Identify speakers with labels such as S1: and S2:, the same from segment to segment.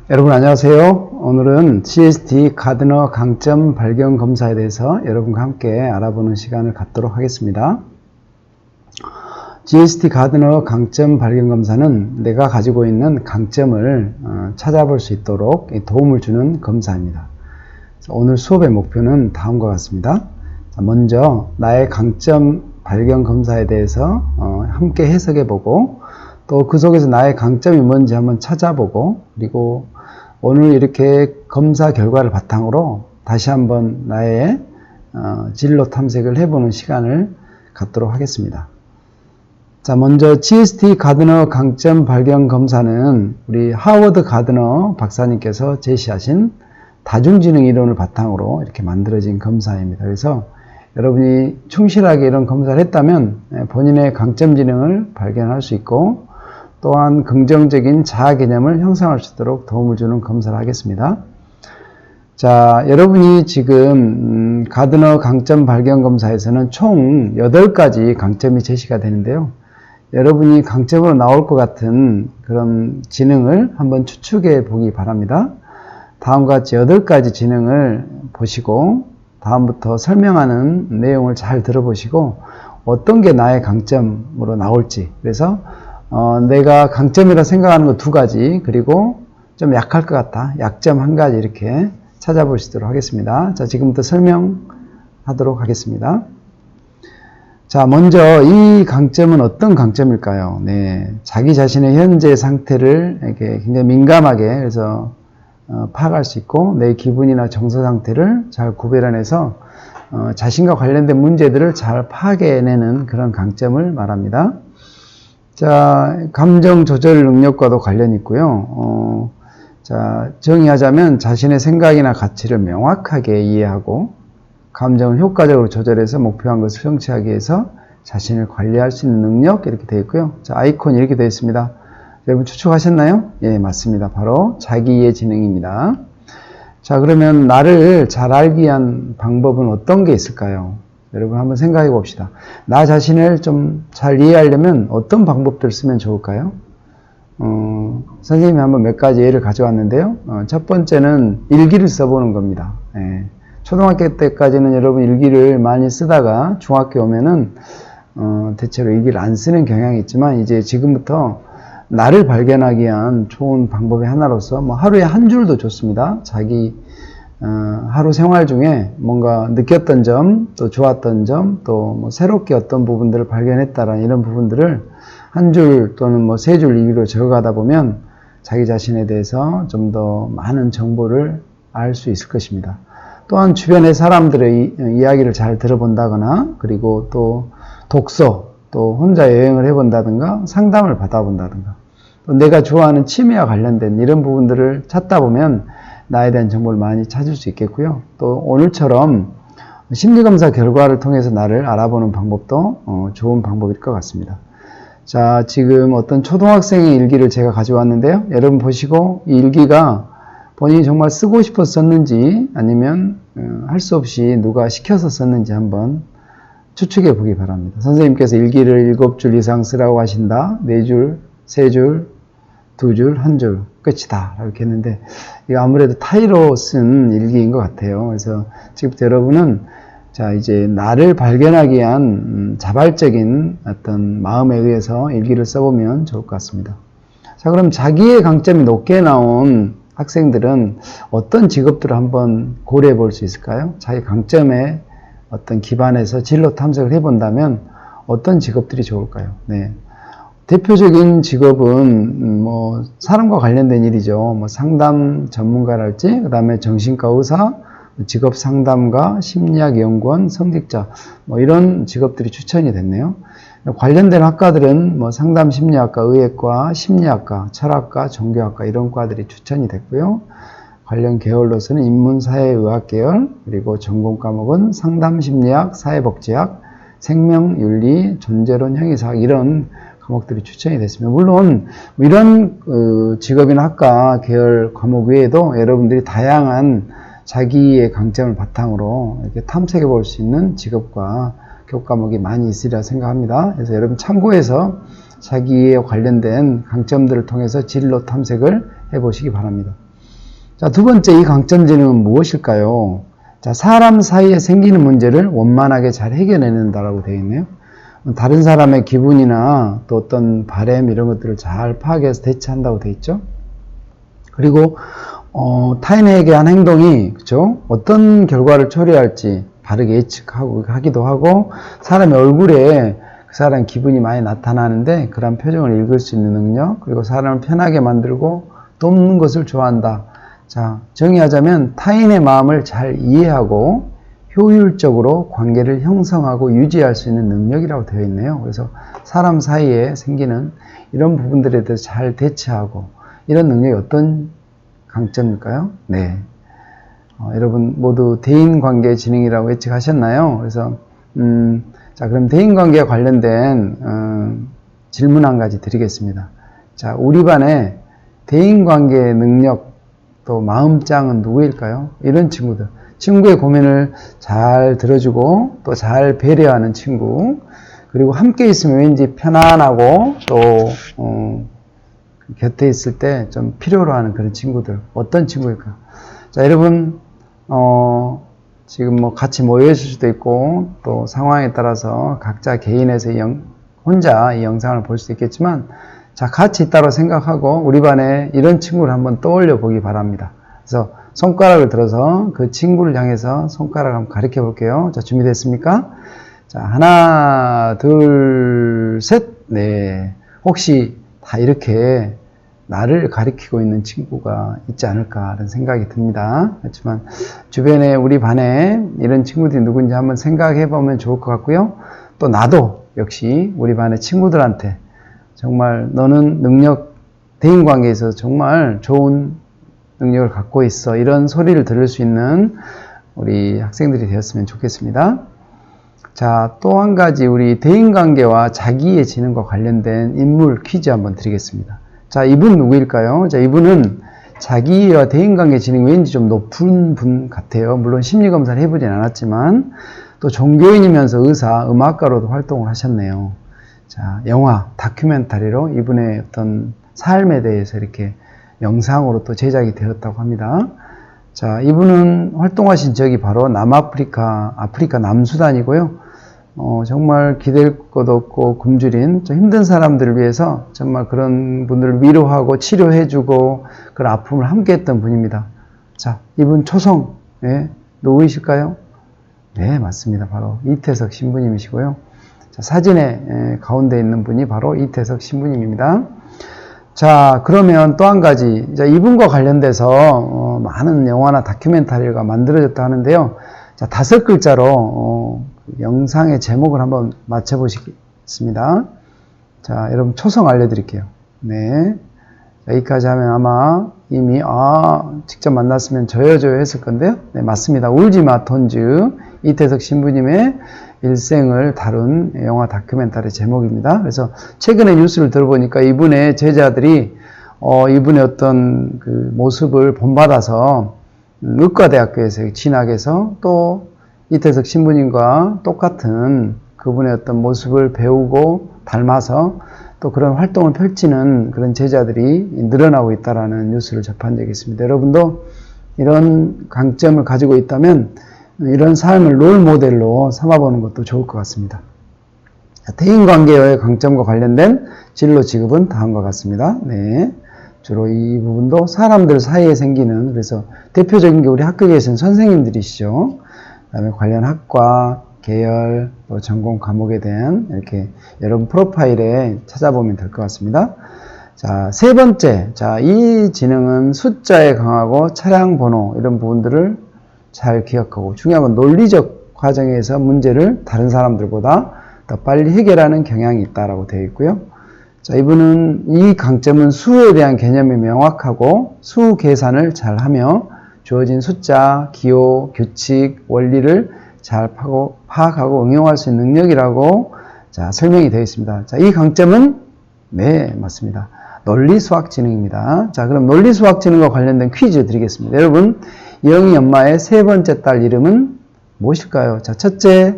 S1: 여러분 안녕하세요. 오늘은 GST 가드너 강점 발견 검사에 대해서 여러분과 함께 알아보는 시간을 갖도록 하겠습니다. GST 가드너 강점 발견 검사는 내가 가지고 있는 강점을 찾아볼 수 있도록 도움을 주는 검사입니다. 오늘 수업의 목표는 다음과 같습니다. 먼저 나의 강점 발견 검사에 대해서 함께 해석해보고 또 그 속에서 나의 강점이 뭔지 한번 찾아보고 그리고 오늘 이렇게 검사 결과를 바탕으로 다시 한번 나의 진로 탐색을 해보는 시간을 갖도록 하겠습니다. 자, 먼저 GST 가드너 강점 발견 검사는 우리 하워드 가드너 박사님께서 제시하신 다중지능 이론을 바탕으로 이렇게 만들어진 검사입니다. 그래서 여러분이 충실하게 이런 검사를 했다면 본인의 강점 지능을 발견할 수 있고 또한 긍정적인 자아 개념을 형성할 수 있도록 도움을 주는 검사를 하겠습니다. 자, 여러분이 지금 가드너 강점 발견 검사에서는 총 8가지 강점이 제시가 되는데요. 여러분이 강점으로 나올 것 같은 그런 지능을 한번 추측해 보기 바랍니다. 다음과 같이 8가지 지능을 보시고 다음부터 설명하는 내용을 잘 들어보시고 어떤 게 나의 강점으로 나올지, 그래서 내가 강점이라 생각하는 거 2가지, 그리고 좀 약할 것 같다, 약점 1가지 이렇게 찾아볼 수 있도록 하겠습니다. 자, 지금부터 설명하도록 하겠습니다. 자, 먼저 이 강점은 어떤 강점일까요? 네, 자기 자신의 현재 상태를 이렇게 굉장히 민감하게 그래서 파악할 수 있고 내 기분이나 정서 상태를 잘 구별해내서 자신과 관련된 문제들을 잘 파악해내는 그런 강점을 말합니다. 자, 감정 조절 능력과도 관련이 있고요. 자, 정의하자면 자신의 생각이나 가치를 명확하게 이해하고 감정을 효과적으로 조절해서 목표한 것을 성취하기 위해서 자신을 관리할 수 있는 능력, 이렇게 되어 있고요. 자, 아이콘이 이렇게 되어 있습니다. 여러분 추측하셨나요? 예, 맞습니다. 바로 자기이해 지능입니다. 자, 그러면 나를 잘 알기 위한 방법은 어떤 게 있을까요? 여러분 한번 생각해 봅시다. 나 자신을 좀 잘 이해하려면 어떤 방법들을 쓰면 좋을까요? 선생님이 한번 몇 가지 예를 가져왔는데요. 첫 번째는 일기를 써보는 겁니다. 예. 초등학교 때까지는 여러분 일기를 많이 쓰다가 중학교 오면은 대체로 일기를 안 쓰는 경향이 있지만 이제 지금부터 나를 발견하기 위한 좋은 방법의 하나로서 하루에 한 줄도 좋습니다. 자기 하루 생활 중에 뭔가 느꼈던 점, 또 좋았던 점, 또 새롭게 어떤 부분들을 발견했다라는 이런 부분들을 한 줄 또는 3줄 일기로 적어가다 보면 자기 자신에 대해서 좀 더 많은 정보를 알 수 있을 것입니다. 또한 주변의 사람들의 이야기를 잘 들어본다거나 그리고 또 독서, 또 혼자 여행을 해본다든가 상담을 받아본다든가 또 내가 좋아하는 취미와 관련된 이런 부분들을 찾다 보면 나에 대한 정보를 많이 찾을 수 있겠고요. 또 오늘처럼 심리검사 결과를 통해서 나를 알아보는 방법도 좋은 방법일 것 같습니다. 자, 지금 어떤 초등학생의 일기를 제가 가져왔는데요. 여러분 보시고 이 일기가 본인이 정말 쓰고 싶어서 썼는지 아니면 할 수 없이 누가 시켜서 썼는지 한번 추측해 보기 바랍니다. 선생님께서 일기를 7줄 이상 쓰라고 하신다. 4줄, 3줄, 2줄, 1줄 끝이다 이렇게 했는데 이거 아무래도 타이로 쓴 일기인 것 같아요. 그래서 지금부터 여러분은 자, 이제 나를 발견하기 위한 자발적인 어떤 마음에 의해서 일기를 써보면 좋을 것 같습니다. 자, 그럼 자기의 강점이 높게 나온 학생들은 어떤 직업들을 한번 고려해 볼 수 있을까요? 자기 강점에 어떤 기반에서 진로 탐색을 해본다면 어떤 직업들이 좋을까요? 네. 대표적인 직업은 사람과 관련된 일이죠. 상담 전문가랄지, 그 다음에 정신과 의사, 직업 상담가, 심리학 연구원, 성직자, 이런 직업들이 추천이 됐네요. 관련된 학과들은 상담 심리학과, 의학과, 심리학과, 철학과, 종교학과 이런 과들이 추천이 됐고요. 관련 계열로서는 인문사회의학 계열, 그리고 전공 과목은 상담 심리학, 사회복지학, 생명윤리, 존재론, 형이사학 이런 과목들이 추천이 됐습니다. 물론 이런 직업이나 학과 계열 과목 외에도 여러분들이 다양한 자기의 강점을 바탕으로 이렇게 탐색해 볼 수 있는 직업과 교과목이 많이 있으리라 생각합니다. 그래서 여러분 참고해서 자기에 관련된 강점들을 통해서 진로 탐색을 해 보시기 바랍니다. 자, 두 번째 이 강점 지능은 무엇일까요? 자, 사람 사이에 생기는 문제를 원만하게 잘 해결해낸다라고 되어 있네요. 다른 사람의 기분이나 또 어떤 바람 이런 것들을 잘 파악해서 대처한다고 되어 있죠. 그리고 타인에게 한 행동이 그렇죠? 어떤 결과를 초래할지 바르게 예측하고 하기도 하고 사람의 얼굴에 그 사람 기분이 많이 나타나는데 그런 표정을 읽을 수 있는 능력 그리고 사람을 편하게 만들고 돕는 것을 좋아한다. 자, 정의하자면 타인의 마음을 잘 이해하고 효율적으로 관계를 형성하고 유지할 수 있는 능력이라고 되어 있네요. 그래서 사람 사이에 생기는 이런 부분들에 대해서 잘 대처하고 이런 능력이 어떤 강점일까요? 네. 여러분 모두 대인관계 지능이라고 예측하셨나요? 그래서 자, 그럼 대인관계와 관련된 질문 한 가지 드리겠습니다. 자, 우리 반에 대인관계 능력 또 마음짱은 누구일까요? 이런 친구들. 친구의 고민을 잘 들어주고 또 잘 배려하는 친구. 그리고 함께 있으면 왠지 편안하고 또 곁에 있을 때 좀 필요로 하는 그런 친구들. 어떤 친구일까요? 자, 여러분 지금 뭐 같이 모여 있을 수도 있고 또 상황에 따라서 각자 개인에서 혼자 이 영상을 볼 수도 있겠지만 자, 같이 있다고 생각하고 우리 반에 이런 친구를 한번 떠올려 보기 바랍니다. 그래서 손가락을 들어서 그 친구를 향해서 손가락을 한번 가리켜 볼게요. 자, 준비됐습니까? 자, 하나, 둘, 셋. 네. 혹시 다 이렇게 나를 가리키고 있는 친구가 있지 않을까 하는 생각이 듭니다. 그렇지만 주변에 우리 반에 이런 친구들이 누군지 한번 생각해 보면 좋을 것 같고요. 또 나도 역시 우리 반의 친구들한테 정말 너는 대인관계에 있어서 정말 좋은 능력을 갖고 있어. 이런 소리를 들을 수 있는 우리 학생들이 되었으면 좋겠습니다. 자, 또 한 가지 우리 대인관계와 자기의 지능과 관련된 인물 퀴즈 한번 드리겠습니다. 자, 이분 누구일까요? 자, 이분은 자기와 대인관계 지능이 왠지 좀 높은 분 같아요. 물론 심리검사를 해보진 않았지만 또 종교인이면서 의사, 음악가로도 활동을 하셨네요. 자, 영화, 다큐멘터리로 이분의 어떤 삶에 대해서 이렇게 영상으로 또 제작이 되었다고 합니다. 자, 이분은 활동하신 지역이 바로 남아프리카, 아프리카 남수단이고요. 정말 기댈 것 없고 굶주린 좀 힘든 사람들을 위해서 정말 그런 분들을 위로하고 치료해주고 그런 아픔을 함께 했던 분입니다. 자, 이분 초성, 네, 누구이실까요? 네, 맞습니다. 바로 이태석 신부님이시고요. 자, 사진의 가운데 있는 분이 바로 이태석 신부님입니다. 자, 그러면 또 한 가지, 이분과 관련돼서 많은 영화나 다큐멘터리가 만들어졌다 하는데요. 자, 5글자로 영상의 제목을 한번 맞춰보시겠습니다. 자, 여러분 초성 알려드릴게요. 네, 여기까지 하면 아마 이미 직접 만났으면 저요 했을 건데요. 네, 맞습니다. 울지마 톤즈, 이태석 신부님의 일생을 다룬 영화 다큐멘터리 제목입니다. 그래서 최근에 뉴스를 들어보니까 이분의 제자들이 이분의 어떤 그 모습을 본받아서 의과대학교에서 진학해서 또 이태석 신부님과 똑같은 그분의 어떤 모습을 배우고 닮아서 또 그런 활동을 펼치는 그런 제자들이 늘어나고 있다라는 뉴스를 접한 적이 있습니다. 여러분도 이런 강점을 가지고 있다면 이런 삶을 롤 모델로 삼아보는 것도 좋을 것 같습니다. 대인관계의 강점과 관련된 진로 지급은 다음과 같습니다. 네, 주로 이 부분도 사람들 사이에 생기는, 그래서 대표적인 게 우리 학교에 계신 선생님들이시죠. 그다음에 관련 학과, 계열, 또 전공 과목에 대한 이렇게 여러분 프로파일에 찾아보면 될 것 같습니다. 자, 세 번째, 자, 이 지능은 숫자에 강하고 차량 번호 이런 부분들을 잘 기억하고, 중요한 건 논리적 과정에서 문제를 다른 사람들보다 더 빨리 해결하는 경향이 있다라고 되어 있고요. 자, 이분은 이 강점은 수에 대한 개념이 명확하고 수 계산을 잘 하며 주어진 숫자, 기호, 규칙, 원리를 잘 파악하고 응용할 수 있는 능력이라고 자, 설명이 되어 있습니다. 자, 이 강점은 네, 맞습니다. 논리수학지능입니다. 자, 그럼 논리수학지능과 관련된 퀴즈 드리겠습니다. 여러분, 영희 엄마의 세 번째 딸 이름은 무엇일까요? 자, 첫째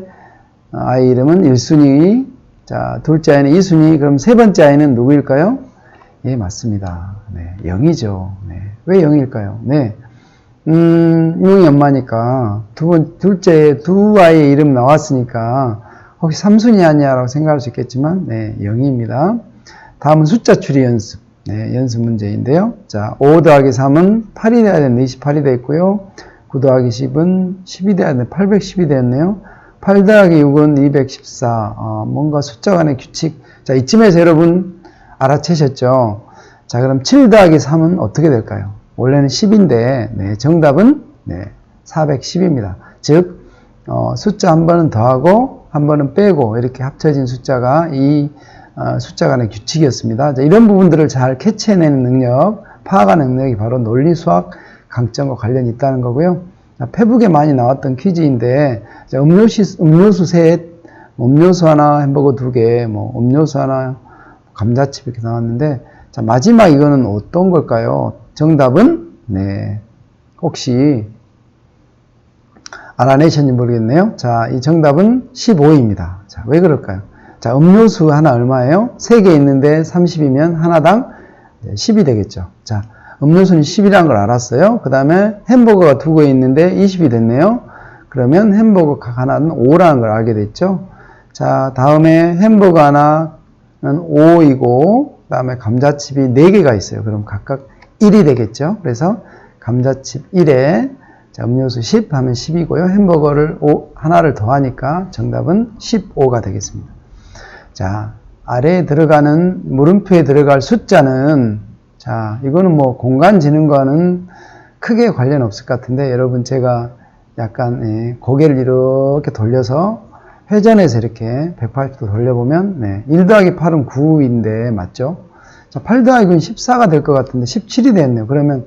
S1: 아이 이름은 1순위, 자, 둘째 아이는 2순위, 그럼 세 번째 아이는 누구일까요? 예, 맞습니다. 네, 영희죠. 네. 왜 영희일까요? 네. 용이 엄마니까 둘째 두 아이의 이름 나왔으니까 혹시 삼순이 아니야라고 생각할 수 있겠지만, 네, 0입니다. 다음은 숫자 추리 연습. 네, 연습 문제인데요. 자, 5 더하기 3은 8이 돼야 되는데 28이 되어 있고요. 9 더하기 10은 10이 돼야 되는데 810이 되었네요. 8 더하기 6은 214. 뭔가 숫자 간의 규칙. 자, 이쯤에서 여러분 알아채셨죠? 자, 그럼 7 더하기 3은 어떻게 될까요? 원래는 10인데, 네, 정답은, 네, 410입니다. 즉, 숫자 한 번은 더하고, 한 번은 빼고, 이렇게 합쳐진 숫자가 이 숫자 간의 규칙이었습니다. 자, 이런 부분들을 잘 캐치해내는 능력, 파악하는 능력이 바로 논리 수학 강점과 관련이 있다는 거고요. 자, 페북에 많이 나왔던 퀴즈인데, 자, 음료수 셋, 음료수 하나, 햄버거 2개, 뭐, 음료수 하나, 감자칩 이렇게 나왔는데, 자, 마지막 이거는 어떤 걸까요? 정답은, 네, 혹시 알아내셨는지 모르겠네요. 자, 이 정답은 15입니다. 자, 왜 그럴까요? 자, 음료수 하나 얼마예요? 3개 있는데 30이면 하나당 10이 되겠죠. 자, 음료수는 10이라는 걸 알았어요. 그 다음에 햄버거가 2개 있는데 20이 됐네요. 그러면 햄버거 각 하나는 5라는 걸 알게 됐죠. 자, 다음에 햄버거 하나는 5이고, 그 다음에 감자칩이 4개가 있어요. 그럼 각각 1이 되겠죠. 그래서 감자칩 1에, 자, 음료수 10 하면 10이고요. 햄버거를 하나를 더하니까 정답은 15가 되겠습니다. 자, 아래에 들어가는 물음표에 들어갈 숫자는, 자, 이거는 뭐 공간지능과는 크게 관련 없을 것 같은데, 여러분 제가 약간 고개를 이렇게 돌려서 회전해서 이렇게 180도 돌려보면, 1 더하기 8은 9인데 맞죠? 자, 8 더하기 9는 14가 될 것 같은데 17이 됐네요. 그러면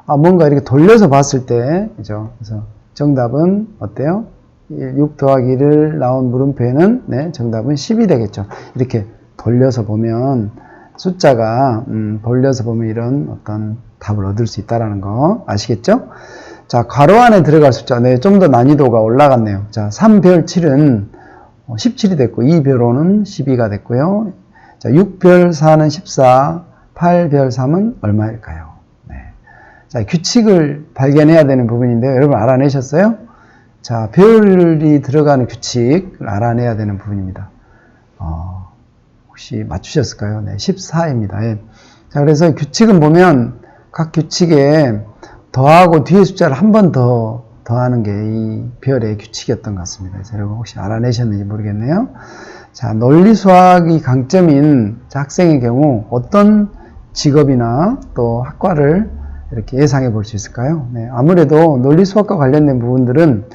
S1: 뭔가 이렇게 돌려서 봤을 때, 그죠? 그래서 정답은 어때요? 6 더하기 1을 나온 물음표에는, 정답은 10이 되겠죠. 이렇게 돌려서 보면 숫자가 돌려서 보면 이런 어떤 답을 얻을 수 있다는 거 아시겠죠? 자, 괄호 안에 들어갈 숫자, 좀 더 난이도가 올라갔네요. 자, 3별 7은 17이 됐고, 2별 5는 12가 됐고요. 자, 6별 4는 14, 8별 3은 얼마일까요? 네. 자, 규칙을 발견해야 되는 부분인데요. 여러분 알아내셨어요? 자, 별이 들어가는 규칙을 알아내야 되는 부분입니다. 혹시 맞추셨을까요? 네, 14입니다. 예. 자, 그래서 규칙은 보면 각 규칙에 더하고 뒤에 숫자를 한 번 더 더하는 게 이 별의 규칙이었던 것 같습니다. 그래서 여러분 혹시 알아내셨는지 모르겠네요. 자, 논리 수학이 강점인 학생의 경우 어떤 직업이나 또 학과를 이렇게 예상해 볼 수 있을까요? 네, 아무래도 논리 수학과 관련된 부분들은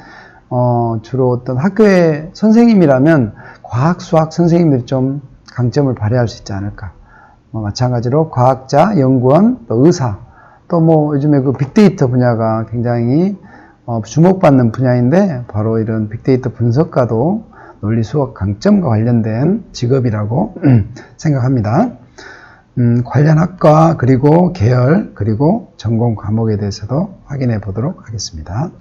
S1: 주로 어떤 학교의 선생님이라면 과학 수학 선생님들이 좀 강점을 발휘할 수 있지 않을까. 마찬가지로 과학자, 연구원, 또 의사, 또 요즘에 그 빅데이터 분야가 굉장히 주목받는 분야인데 바로 이런 빅데이터 분석가도 논리 수학 강점과 관련된 직업이라고 생각합니다. 관련 학과 그리고 계열 그리고 전공 과목에 대해서도 확인해 보도록 하겠습니다.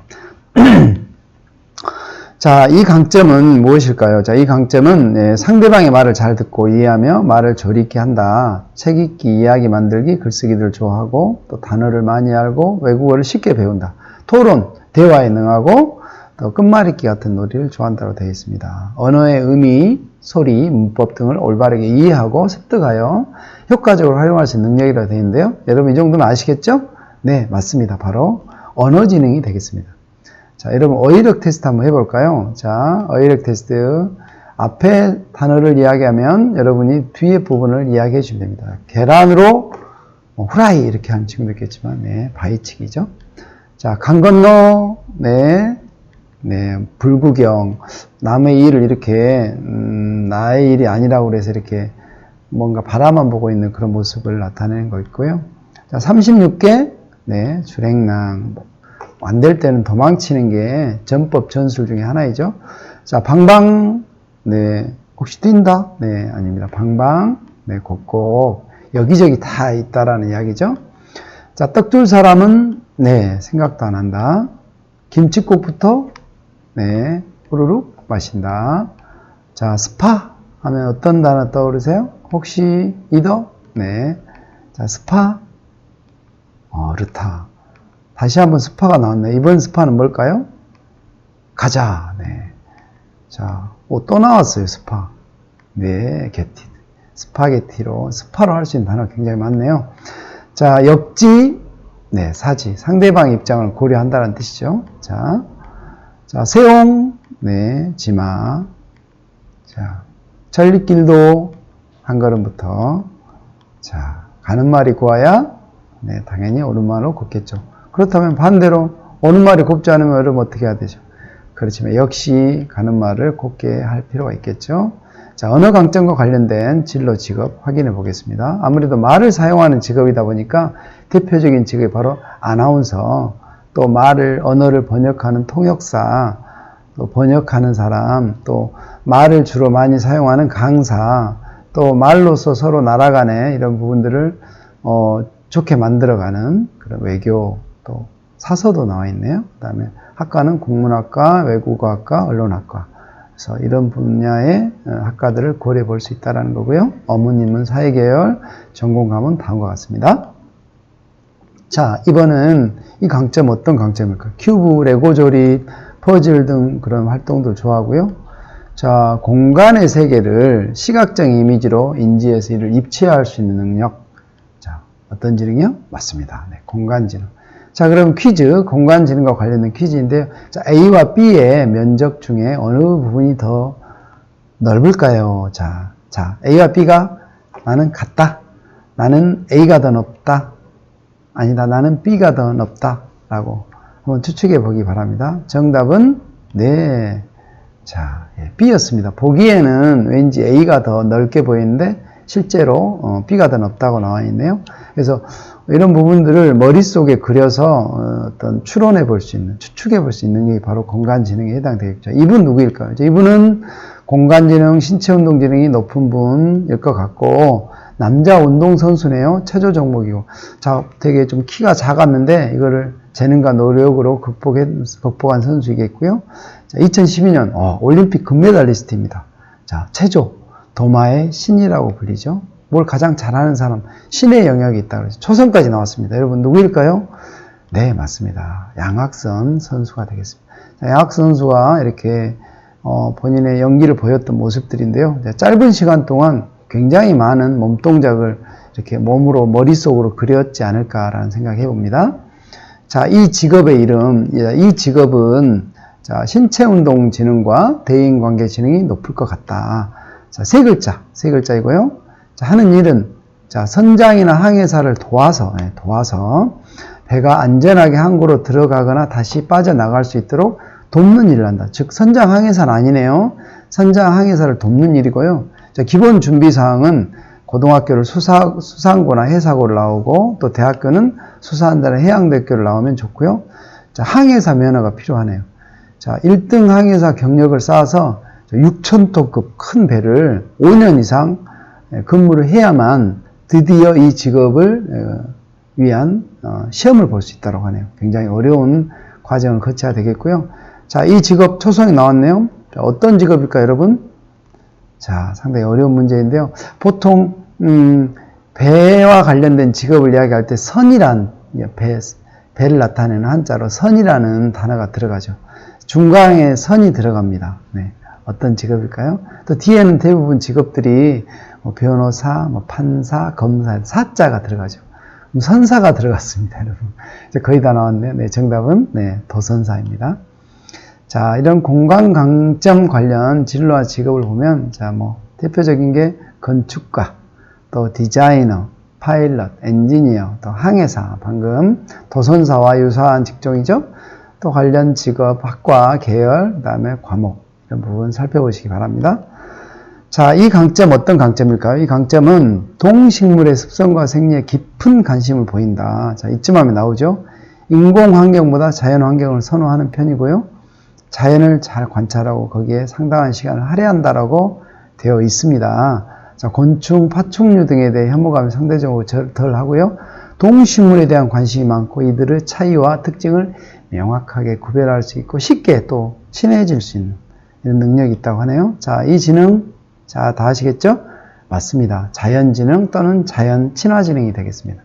S1: 자, 이 강점은 무엇일까요? 자, 이 강점은 상대방의 말을 잘 듣고 이해하며 말을 조리 있게 한다. 책 읽기, 이야기 만들기, 글쓰기를 좋아하고 또 단어를 많이 알고 외국어를 쉽게 배운다. 토론, 대화에 능하고 또 끝말잇기 같은 놀이를 좋아한다고 되어 있습니다. 언어의 의미, 소리, 문법 등을 올바르게 이해하고 습득하여 효과적으로 활용할 수 있는 능력이라고 되어 있는데요. 여러분 이 정도면 아시겠죠? 네, 맞습니다. 바로 언어지능이 되겠습니다. 자, 여러분 어휘력 테스트 한번 해볼까요? 자, 어휘력 테스트. 앞에 단어를 이야기하면 여러분이 뒤에 부분을 이야기해 주면 됩니다. 계란으로 후라이 이렇게 하는 친구도 있겠지만, 네, 바위치기죠. 자, 강 건너, 네, 불구경. 남의 일을 이렇게, 나의 일이 아니라고 그래서 이렇게 뭔가 바라만 보고 있는 그런 모습을 나타내는 거 있고요. 자, 36개, 네, 주랭랑. 안 될 때는 도망치는 게 전법 전술 중에 하나이죠. 자, 방방, 네, 혹시 뛴다? 네, 아닙니다. 방방, 네, 곡곡, 여기저기 다 있다라는 이야기죠. 자, 떡 줄 사람은, 네, 생각도 안 한다. 김칫국부터, 네, 후루룩 마신다. 자, 스파 하면 어떤 단어 떠오르세요? 혹시 이더? 네, 자, 스파, 르타. 다시 한번 스파가 나왔네요. 이번 스파는 뭘까요? 가자. 네. 자, 또 나왔어요. 스파. 네, 게티. 스파게티로, 스파로 할 수 있는 단어가 굉장히 많네요. 자, 역지, 네, 사지. 상대방의 입장을 고려한다는 뜻이죠. 자, 세옹, 네, 지마. 자, 천리길도 한 걸음부터. 자, 가는 말이 고와야, 네, 당연히 오는 말로 곱겠죠. 그렇다면 반대로, 오는 말이 곱지 않으면 여러분 어떻게 해야 되죠? 그렇지만 역시 가는 말을 곱게 할 필요가 있겠죠. 자, 언어 강점과 관련된 진로 직업 확인해 보겠습니다. 아무래도 말을 사용하는 직업이다 보니까 대표적인 직업이 바로 아나운서, 또 언어를 번역하는 통역사, 또 번역하는 사람, 또 말을 주로 많이 사용하는 강사, 또 말로서 서로 나라 간에 이런 부분들을 좋게 만들어가는 그런 외교, 또 사서도 나와 있네요. 그 다음에 학과는 국문학과, 외국어학과, 언론학과. 그래서 이런 분야의 학과들을 고려해 볼 수 있다는 거고요. 어머님은 사회계열, 전공과목은 다음과 같습니다. 자, 이번은 이 강점 어떤 강점일까요? 큐브, 레고 조립, 퍼즐 등 그런 활동도 좋아하고요. 자, 공간의 세계를 시각적 이미지로 인지해서 이를 입체화할 수 있는 능력. 자, 어떤 지능이요? 맞습니다. 네, 공간지능. 자, 그럼 퀴즈, 공간지능과 관련된 퀴즈인데요. 자, A와 B의 면적 중에 어느 부분이 더 넓을까요? 자, A와 B가 나는 같다. 나는 A가 더 넓다. 아니다. 나는 B가 더 넓다. 라고 한번 추측해 보기 바랍니다. 정답은 네. 자, B였습니다. 보기에는 왠지 A가 더 넓게 보이는데 실제로 B가 더 넓다고 나와 있네요. 그래서 이런 부분들을 머릿속에 그려서 어떤 추론해 볼 수 있는, 추측해 볼 수 있는 게 바로 공간지능에 해당되겠죠. 이분 누구일까요? 이분은 공간지능, 신체운동지능이 높은 분일 것 같고, 남자 운동선수네요. 체조 종목이고. 자, 되게 좀 키가 작았는데, 이거를 재능과 노력으로 극복한 선수이겠고요. 자, 2012년, 올림픽 금메달리스트입니다. 자, 체조, 도마의 신이라고 불리죠. 뭘 가장 잘하는 사람, 신의 영역이 있다고 그러죠. 초선까지 나왔습니다. 여러분 누구일까요? 네, 맞습니다. 양학선 선수가 되겠습니다. 자, 양학선 선수가 이렇게 본인의 연기를 보였던 모습들인데요. 짧은 시간 동안 굉장히 많은 몸 동작을 이렇게 몸으로 머릿속으로 그렸지 않을까라는 생각을 해봅니다. 자, 이 직업의 이름, 이 직업은 자, 신체운동지능과 대인관계지능이 높을 것 같다. 자, 세 글자이고요. 자, 하는 일은, 자, 선장이나 항해사를 도와서 배가 안전하게 항구로 들어가거나 다시 빠져나갈 수 있도록 돕는 일을 한다. 즉, 선장 항해사는 아니네요. 선장 항해사를 돕는 일이고요. 자, 기본 준비사항은 고등학교를 수상고나 해사고를 나오고, 또 대학교는 수사한다는 해양대학교를 나오면 좋고요. 자, 항해사 면허가 필요하네요. 자, 1등 항해사 경력을 쌓아서 6,000톤급 큰 배를 5년 이상 근무를 해야만 드디어 이 직업을 위한 시험을 볼 수 있다고 하네요. 굉장히 어려운 과정을 거쳐야 되겠고요. 자, 이 직업 초성이 나왔네요. 자, 어떤 직업일까요, 여러분? 자, 상당히 어려운 문제인데요. 보통 배와 관련된 직업을 이야기할 때 선이란 배를 나타내는 한자로 선이라는 단어가 들어가죠. 중간에 선이 들어갑니다. 네. 어떤 직업일까요? 또 뒤에는 대부분 직업들이 변호사, 판사, 검사, 사자가 들어가죠. 선사가 들어갔습니다, 여러분. 이제 거의 다 나왔네요. 네, 정답은 네, 도선사입니다. 자, 이런 공간 강점 관련 진로와 직업을 보면, 자, 대표적인 게 건축가, 또 디자이너, 파일럿, 엔지니어, 또 항해사, 방금 도선사와 유사한 직종이죠. 또 관련 직업, 학과, 계열, 그 다음에 과목, 이런 부분 살펴보시기 바랍니다. 자, 이 강점 어떤 강점일까요? 이 강점은 동식물의 습성과 생리에 깊은 관심을 보인다. 자, 이쯤 하면 나오죠. 인공 환경보다 자연 환경을 선호하는 편이고요. 자연을 잘 관찰하고 거기에 상당한 시간을 할애한다라고 되어 있습니다. 자, 곤충, 파충류 등에 대해 혐오감이 상대적으로 덜 하고요. 동식물에 대한 관심이 많고 이들의 차이와 특징을 명확하게 구별할 수 있고 쉽게 또 친해질 수 있는 이런 능력이 있다고 하네요. 자, 이 지능, 자, 다 아시겠죠? 맞습니다. 자연지능 또는 자연 친화지능이 되겠습니다.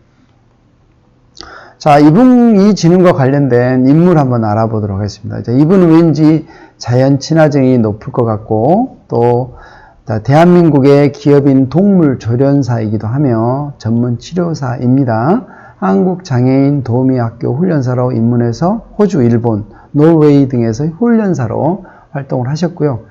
S1: 자, 이 지능과 관련된 인물 한번 알아보도록 하겠습니다. 자, 이분은 왠지 자연 친화적이 높을 것 같고, 또, 대한민국의 기업인 동물조련사이기도 하며 전문 치료사입니다. 한국장애인 도우미학교 훈련사로 입문해서 호주, 일본, 노르웨이 등에서 훈련사로 활동을 하셨고요.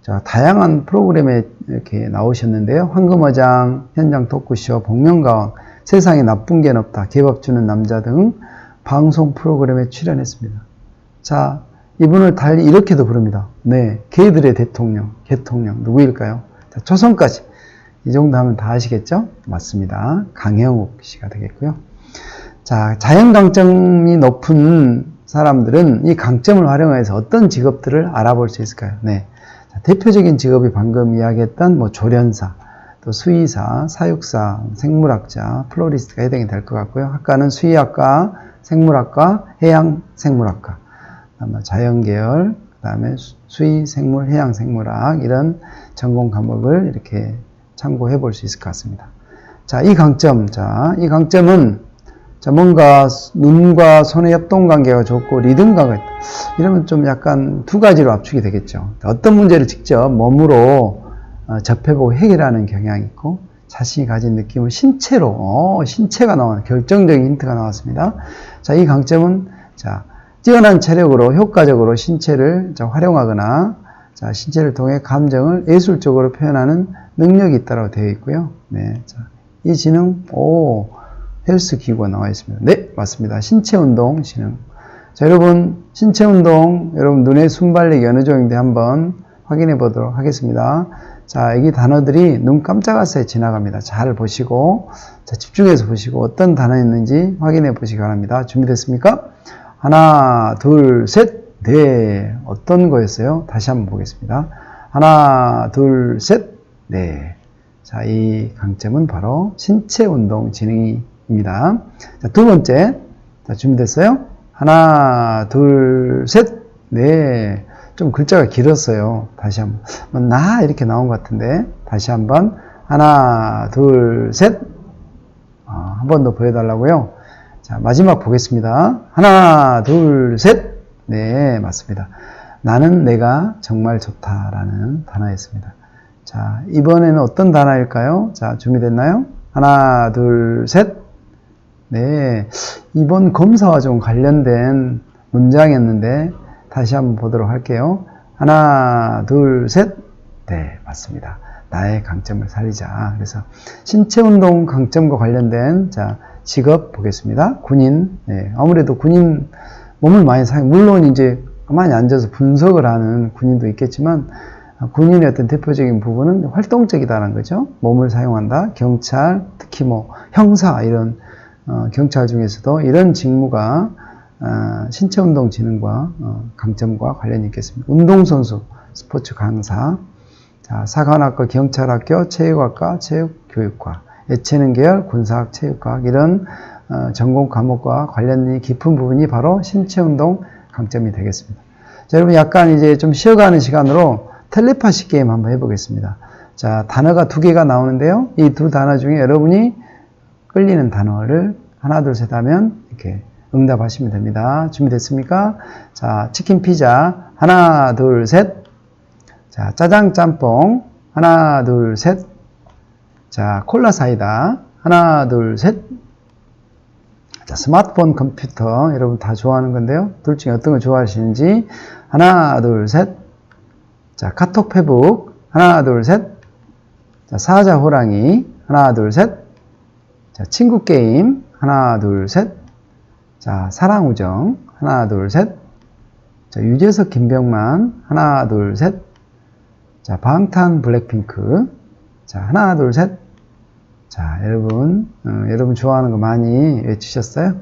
S1: 자, 다양한 프로그램에 이렇게 나오셨는데요. 황금어장, 현장 토크쇼, 복면가왕, 세상에 나쁜 게 없다, 개밥 주는 남자 등 방송 프로그램에 출연했습니다. 자, 이분을 달리 이렇게도 부릅니다. 네, 개들의 대통령, 개통령 누구일까요? 자, 초성까지 이 정도 하면 다 아시겠죠? 맞습니다. 강형욱 씨가 되겠고요. 자, 자연 강점이 높은 사람들은 이 강점을 활용해서 어떤 직업들을 알아볼 수 있을까요? 네, 자, 대표적인 직업이 방금 이야기했던 뭐 조련사, 또 수의사, 사육사, 생물학자, 플로리스트가 해당이 될 것 같고요. 학과는 수의학과, 생물학과, 해양생물학과, 자연계열, 그 다음에 수의, 생물, 해양생물학 이런 전공 과목을 이렇게 참고해 볼 수 있을 것 같습니다. 자, 이 강점은 뭔가 눈과 손의 협동관계가 좋고 리듬감이 있다. 이러면 좀 약간 두 가지로 압축이 되겠죠. 어떤 문제를 직접 몸으로 접해보고 해결하는 경향이 있고, 자신이 가진 느낌을 신체가 나오는 결정적인 힌트가 나왔습니다. 자, 이 강점은 뛰어난 체력으로 효과적으로 신체를 활용하거나 신체를 통해 감정을 예술적으로 표현하는 능력이 있다고 되어 있고요. 네, 이 지능 헬스 기구가 나와 있습니다. 네, 맞습니다. 신체운동 지능. 자, 여러분 신체운동 여러분 눈의 순발력이 어느 정도인지 한번 확인해 보도록 하겠습니다. 자, 여기 단어들이 눈 깜짝할 사이 지나갑니다. 잘 보시고, 자, 집중해서 보시고 어떤 단어 있는지 확인해 보시기 바랍니다. 준비됐습니까? 하나, 둘, 셋, 네. 어떤 거였어요? 다시 한번 보겠습니다. 하나, 둘, 셋, 네. 자, 이 강점은 바로 신체운동 지능입니다. 자, 두 번째. 자, 준비됐어요? 하나, 둘, 셋, 네. 좀 글자가 길었어요. 다시 한번. 이렇게 나온 것 같은데. 다시 한번. 하나, 둘, 셋. 한 번 더 보여달라고요. 자, 마지막 보겠습니다. 하나, 둘, 셋. 네, 맞습니다. 나는 내가 정말 좋다라는 단어였습니다. 자, 이번에는 어떤 단어일까요? 자, 준비됐나요? 하나, 둘, 셋. 네, 이번 검사와 좀 관련된 문장이었는데 다시 한번 보도록 할게요. 하나, 둘, 셋. 네, 맞습니다. 나의 강점을 살리자. 그래서 신체운동 강점과 관련된 직업 보겠습니다. 군인. 네, 아무래도 군인 몸을 많이 물론 이제 가만히 앉아서 분석을 하는 군인도 있겠지만 군인의 어떤 대표적인 부분은 활동적이다라는 거죠. 몸을 사용한다. 경찰, 특히 형사 이런 경찰 중에서도 이런 직무가 신체운동 지능과 강점과 관련이 있겠습니다. 운동선수, 스포츠 강사, 자, 사관학과, 경찰학교, 체육학과, 체육교육과, 예체능 계열, 군사학, 체육과학 이런 전공 과목과 관련이 깊은 부분이 바로 신체운동 강점이 되겠습니다. 자, 여러분 약간 이제 좀 쉬어가는 시간으로 텔레파시 게임 한번 해보겠습니다. 자, 단어가 두 개가 나오는데요. 이 두 단어 중에 여러분이 끌리는 단어를 하나, 둘, 셋 하면 이렇게 응답하시면 됩니다. 준비됐습니까? 자, 치킨 피자. 하나, 둘, 셋. 자, 짜장 짬뽕. 하나, 둘, 셋. 자, 콜라 사이다. 하나, 둘, 셋. 자, 스마트폰, 컴퓨터. 여러분 다 좋아하는 건데요. 둘 중에 어떤 걸 좋아하시는지. 하나, 둘, 셋. 자, 카톡 페북. 하나, 둘, 셋. 자, 사자 호랑이. 하나, 둘, 셋. 자, 친구 게임. 하나, 둘, 셋. 자, 사랑 우정. 하나, 둘, 셋. 자, 유재석 김병만. 하나, 둘, 셋. 자, 방탄 블랙핑크. 자, 하나, 둘, 셋. 자, 여러분 좋아하는 거 많이 외치셨어요?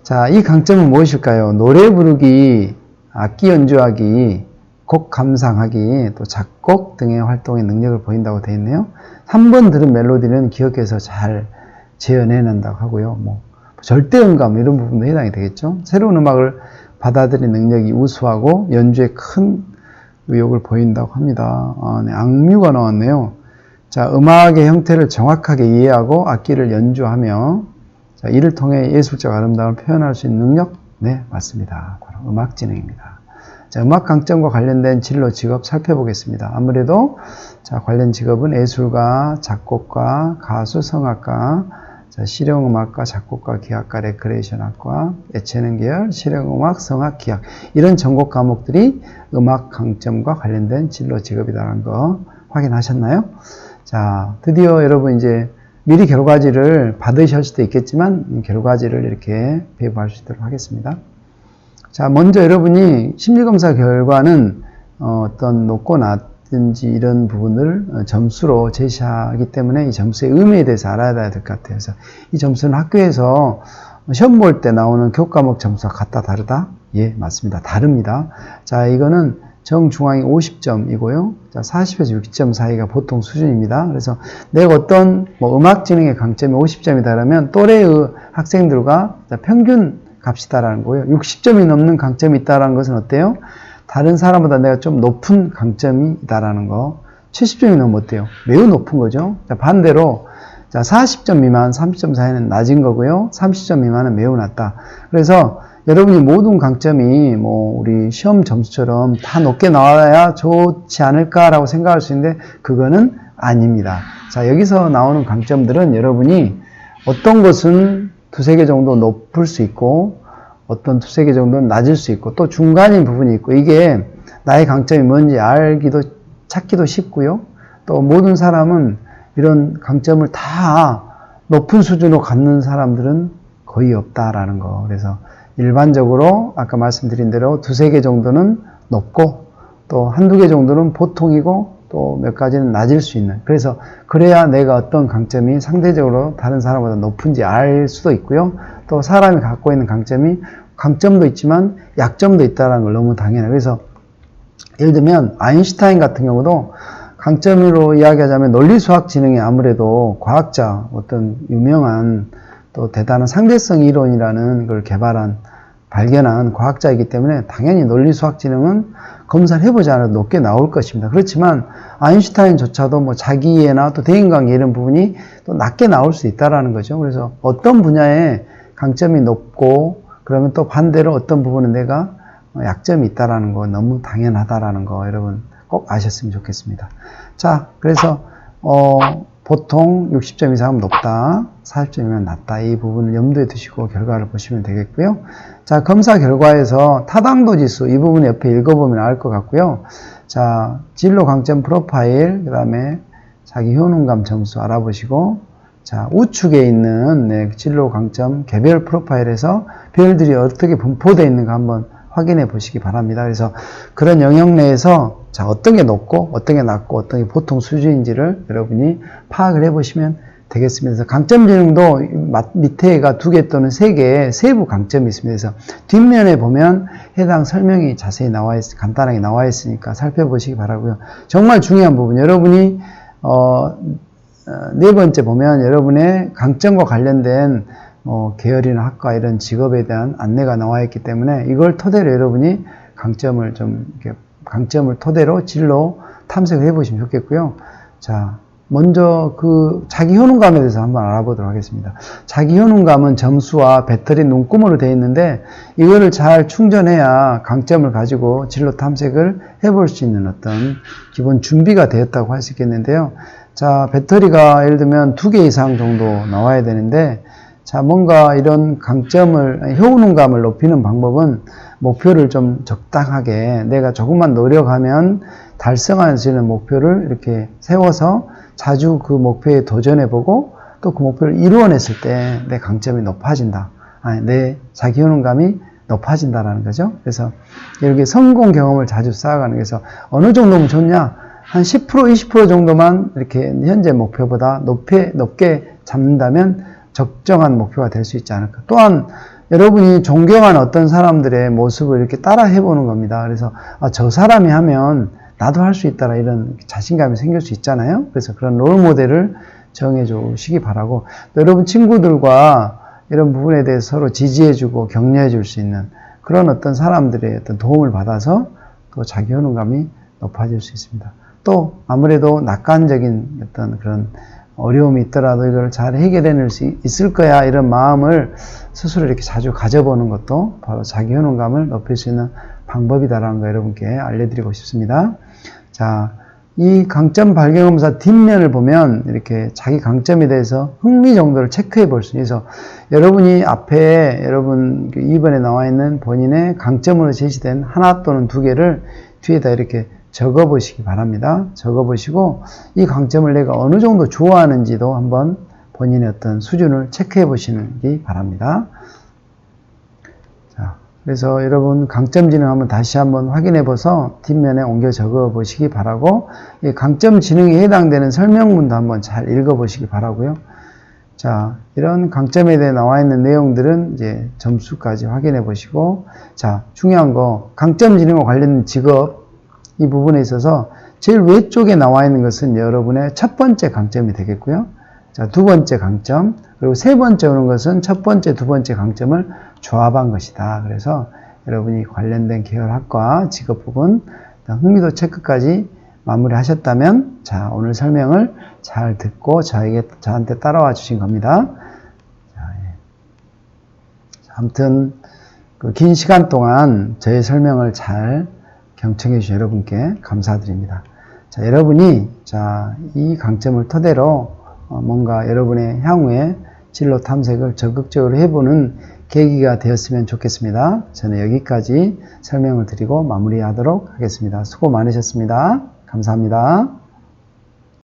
S1: 자, 이 강점은 무엇일까요? 노래 부르기, 악기 연주하기, 곡 감상하기, 또 작곡 등의 활동의 능력을 보인다고 되어 있네요. 한 번 들은 멜로디는 기억해서 잘 재현해낸다고 하고요. 절대음감 이런 부분도 해당이 되겠죠. 새로운 음악을 받아들이는 능력이 우수하고 연주에 큰 의욕을 보인다고 합니다. 네, 악뮤가 나왔네요. 자, 음악의 형태를 정확하게 이해하고 악기를 연주하며 자, 이를 통해 예술적 아름다움을 표현할 수 있는 능력? 네, 맞습니다. 바로 음악지능입니다. 자, 음악 강점과 관련된 진로 직업 살펴보겠습니다. 아무래도 자, 관련 직업은 예술가, 작곡가, 가수, 성악가, 자, 실용음악가, 작곡가, 기악가, 레크레이션학과, 예체능 계열, 실용음악, 성악, 기악 이런 전공 과목들이 음악 강점과 관련된 진로 직업이라는 거 확인하셨나요? 자, 드디어 여러분 이제 미리 결과지를 받으실 수도 있겠지만 결과지를 이렇게 배부할 수 있도록 하겠습니다. 자, 먼저 여러분이 심리검사 결과는 어떤 높고 낮든지 이런 부분을 점수로 제시하기 때문에 이 점수의 의미에 대해서 알아야 될 것 같아요. 그래서 이 점수는 학교에서 시험 볼 때 나오는 교과목 점수와 같다 다르다? 예, 맞습니다. 다릅니다. 자, 이거는 정중앙이 50점이고요. 자, 40에서 60점 사이가 보통 수준입니다. 그래서 내가 어떤 음악지능의 강점이 50점이다 그러면 또래의 학생들과 평균 값이다라는 거예요. 60점이 넘는 강점이 있다라는 것은 어때요? 다른 사람보다 내가 좀 높은 강점이 있다라는 거. 70점이 넘으면 어때요? 매우 높은 거죠. 자, 반대로 자, 40점 미만, 30점 사이는 낮은 거고요. 30점 미만은 매우 낮다. 그래서 여러분이 모든 강점이 우리 시험 점수처럼 다 높게 나와야 좋지 않을까라고 생각할 수 있는데 그거는 아닙니다. 자, 여기서 나오는 강점들은 여러분이 어떤 것은 두세 개 정도 높을 수 있고 어떤 두세 개 정도는 낮을 수 있고 또 중간인 부분이 있고 이게 나의 강점이 뭔지 찾기도 쉽고요. 또 모든 사람은 이런 강점을 다 높은 수준으로 갖는 사람들은 거의 없다라는 거. 그래서 일반적으로 아까 말씀드린 대로 두세 개 정도는 높고 또 한두 개 정도는 보통이고 또 몇 가지는 낮을 수 있는. 그래서 그래야 내가 어떤 강점이 상대적으로 다른 사람보다 높은지 알 수도 있고요. 또 사람이 갖고 있는 강점도 있지만 약점도 있다는 걸 너무 당연해요. 그래서 예를 들면 아인슈타인 같은 경우도 강점으로 이야기하자면 논리수학 지능이 아무래도 과학자, 어떤 유명한 또 대단한 상대성 이론이라는 걸 발견한 과학자이기 때문에 당연히 논리수학 지능은 검사를 해보지 않아도 높게 나올 것입니다. 그렇지만 아인슈타인조차도 자기 이해나 또 대인관계 이런 부분이 또 낮게 나올 수 있다는 거죠. 그래서 어떤 분야에 강점이 높고 그러면 또 반대로 어떤 부분은 내가 약점이 있다는 거 너무 당연하다라는 거 여러분 꼭 아셨으면 좋겠습니다. 자, 그래서 보통 60점 이상은 높다, 40점이면 낮다. 이 부분을 염두에 두시고 결과를 보시면 되겠고요. 자, 검사 결과에서 타당도 지수 이 부분 옆에 읽어보면 알 것 같고요. 자, 진로 강점 프로파일, 그 다음에 자기 효능감 점수 알아보시고, 자, 우측에 있는 진로 강점 개별 프로파일에서 별들이 어떻게 분포되어 있는가 한번 확인해 보시기 바랍니다. 그래서 그런 영역 내에서 자, 어떤 게 높고 어떤 게 낮고 어떤 게 보통 수준인지를 여러분이 파악을 해 보시면 되겠습니다. 그래서 강점 지능도 밑에가 2개 또는 3개의 세부 강점이 있습니다. 그래서 뒷면에 보면 해당 설명이 자세히 간단하게 나와 있으니까 살펴보시기 바라고요. 정말 중요한 부분, 여러분이 네 번째 보면 여러분의 강점과 관련된 계열이나 학과 이런 직업에 대한 안내가 나와 있기 때문에 이걸 토대로 여러분이 강점을 토대로 진로 탐색을 해보시면 좋겠고요. 자, 먼저 자기 효능감에 대해서 한번 알아보도록 하겠습니다. 자기 효능감은 점수와 배터리 눈구멍으로 되어 있는데 이거를 잘 충전해야 강점을 가지고 진로 탐색을 해볼 수 있는 어떤 기본 준비가 되었다고 할 수 있겠는데요. 자, 배터리가 예를 들면 2개 이상 정도 나와야 되는데 자, 뭔가 이런 효능감을 높이는 방법은 목표를 좀 적당하게 내가 조금만 노력하면 달성할 수 있는 목표를 이렇게 세워서 자주 그 목표에 도전해보고 또 그 목표를 이루어냈을 때 내 강점이 높아진다. 내 자기 효능감이 높아진다라는 거죠. 그래서 이렇게 성공 경험을 자주 쌓아가는 거에서 어느 정도면 좋냐? 한 10%, 20% 정도만 이렇게 현재 목표보다 높게 잡는다면 적정한 목표가 될 수 있지 않을까. 또한 여러분이 존경하는 어떤 사람들의 모습을 이렇게 따라 해보는 겁니다. 그래서 저 사람이 하면 나도 할 수 있다라 이런 자신감이 생길 수 있잖아요. 그래서 그런 롤 모델을 정해 주시기 바라고, 여러분 친구들과 이런 부분에 대해서 서로 지지해주고 격려해 줄 수 있는 그런 어떤 사람들의 어떤 도움을 받아서 또 자기 효능감이 높아질 수 있습니다. 또 아무래도 낙관적인 어떤 그런 어려움이 있더라도 이걸 잘 해결해낼 수 있을 거야, 이런 마음을 스스로 이렇게 자주 가져보는 것도 바로 자기 효능감을 높일 수 있는 방법이다라는 거 여러분께 알려드리고 싶습니다. 자, 이 강점 발견검사 뒷면을 보면 이렇게 자기 강점에 대해서 흥미 정도를 체크해 볼 수 있어서 여러분이 앞에 여러분 2번에 나와 있는 본인의 강점으로 제시된 하나 또는 두 개를 뒤에다 이렇게 적어 보시기 바랍니다. 적어 보시고 이 강점을 내가 어느 정도 좋아하는지도 한번 본인의 어떤 수준을 체크해 보시기 바랍니다. 자, 그래서 여러분 강점 지능 한번 다시 한번 확인해 보서 뒷면에 옮겨 적어 보시기 바라고, 이 강점 지능에 해당되는 설명문도 한번 잘 읽어 보시기 바라고요. 자, 이런 강점에 대해 나와 있는 내용들은 이제 점수까지 확인해 보시고, 자, 중요한 거 강점 지능과 관련된 직업 이 부분에 있어서 제일 왼쪽에 나와 있는 것은 여러분의 첫 번째 강점이 되겠고요. 자, 두 번째 강점, 그리고 세 번째 오는 것은 첫 번째, 두 번째 강점을 조합한 것이다. 그래서 여러분이 관련된 계열학과 직업 부분, 흥미도 체크까지 마무리 하셨다면, 자, 오늘 설명을 잘 듣고 저한테 따라와 주신 겁니다. 자, 예. 아무튼, 긴 시간 동안 저의 설명을 잘 경청해 주신 여러분께 감사드립니다. 자, 여러분이, 자, 이 강점을 토대로 뭔가 여러분의 향후에 진로 탐색을 적극적으로 해보는 계기가 되었으면 좋겠습니다. 저는 여기까지 설명을 드리고 마무리하도록 하겠습니다. 수고 많으셨습니다. 감사합니다.